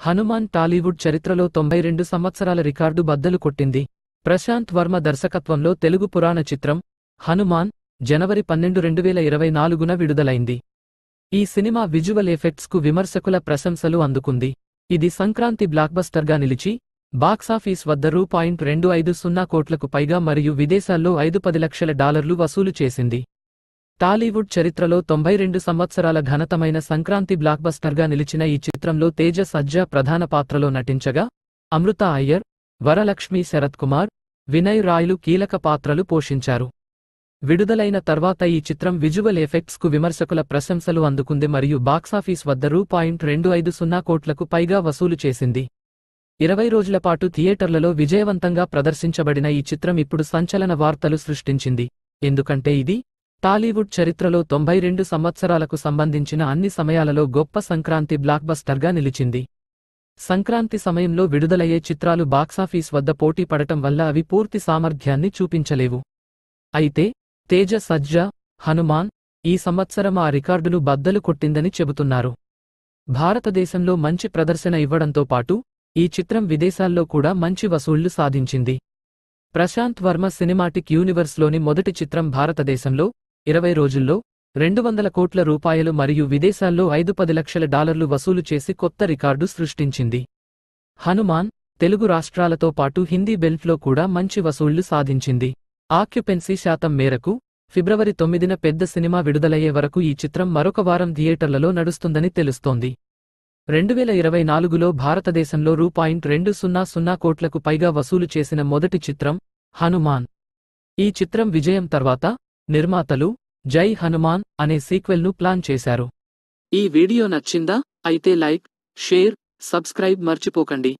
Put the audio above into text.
హనుమాన్ టాలీవుడ్ చరిత్రలో 92 సంవత్సరాల రికార్డు బద్దలు కొట్టింది. ప్రశాంత్ వర్మ దర్శకత్వంలో తెలుగు పురాణ చిత్రం హనుమాన్ జనవరి 12, 2024న విడుదలైంది. ఈ సినిమా విజువల్ ఎఫెక్ట్స్కు విమర్శకుల ప్రశంసలు అందుకుంది. ఇది సంక్రాంతి బ్లాక్బస్టర్గా నిలిచి బాక్సాఫీస్ వద్ద రూ.250 కోట్లకు పైగా మరియు విదేశాల్లో $510 లక్షల వసూలు చేసింది. టాలీవుడ్ చరిత్రలో 92 సంవత్సరాల ఘనతమైన సంక్రాంతి బ్లాక్బస్టర్గా నిలిచిన ఈ చిత్రంలో తేజ సజ్జా ప్రధాన పాత్రలో నటించగా, అమృత అయ్యర్, వరలక్ష్మి శరత్కుమార్, వినయ్ రాయ్లు కీలక పాత్రలు పోషించారు. విడుదలైన తర్వాత ఈ చిత్రం విజువల్ ఎఫెక్ట్స్కు విమర్శకుల ప్రశంసలు అందుకుంది మరియు బాక్సాఫీస్ వద్ద రూ.250 కోట్లకు పైగా వసూలు చేసింది. 20 రోజుల పాటు థియేటర్లలో విజయవంతంగా ప్రదర్శించబడిన ఈ చిత్రం ఇప్పుడు సంచలన వార్తలు సృష్టించింది. ఎందుకంటే ఇది టాలీవుడ్ చరిత్రలో 92 సంవత్సరాలకు సంబంధించిన అన్ని సమయాలలో గొప్ప సంక్రాంతి బ్లాక్బస్టర్గా నిలిచింది. సంక్రాంతి సమయంలో విడుదలయ్యే చిత్రాలు బాక్సాఫీస్ వద్ద పోటీ పడటం వల్ల అవి పూర్తి సామర్థ్యాన్ని చూపించలేవు. అయితే తేజ సజ్జా హనుమాన్ ఈ సంవత్సరం ఆ రికార్డును బద్దలు కొట్టిందని చెబుతున్నారు. భారతదేశంలో మంచి ప్రదర్శన ఇవ్వడంతో పాటు ఈ చిత్రం విదేశాల్లో కూడా మంచి వసూళ్లు సాధించింది. ప్రశాంత్ వర్మ సినిమాటిక్ యూనివర్స్లోని మొదటి చిత్రం భారతదేశంలో 20 రోజుల్లో $200 కోట్ల మరియు విదేశాల్లో $510 లక్షల వసూలు చేసి కొత్త రికార్డు సృష్టించింది. హనుమాన్ తెలుగు రాష్ట్రాలతో పాటు హిందీ బెల్ట్లో కూడా మంచి వసూళ్లు సాధించింది. ఆక్యుపెన్సీ శాతం మేరకు ఫిబ్రవరి 9న పెద్ద సినిమా విడుదలయ్యే వరకు ఈ చిత్రం మరొక వారం థియేటర్లలో నడుస్తుందని తెలుస్తోంది. 2024లో భారతదేశంలో రూ.200 కోట్లకు పైగా వసూలు చేసిన మొదటి చిత్రం హనుమాన్. ఈ చిత్రం విజయం తర్వాత నిర్మాతలు జై హనుమాన్ అనే సీక్వెల్ను ప్లాన్ చేశారు. ఈ వీడియో నచ్చిందా? అయితే లైక్, షేర్, సబ్స్క్రైబ్ మర్చిపోకండి.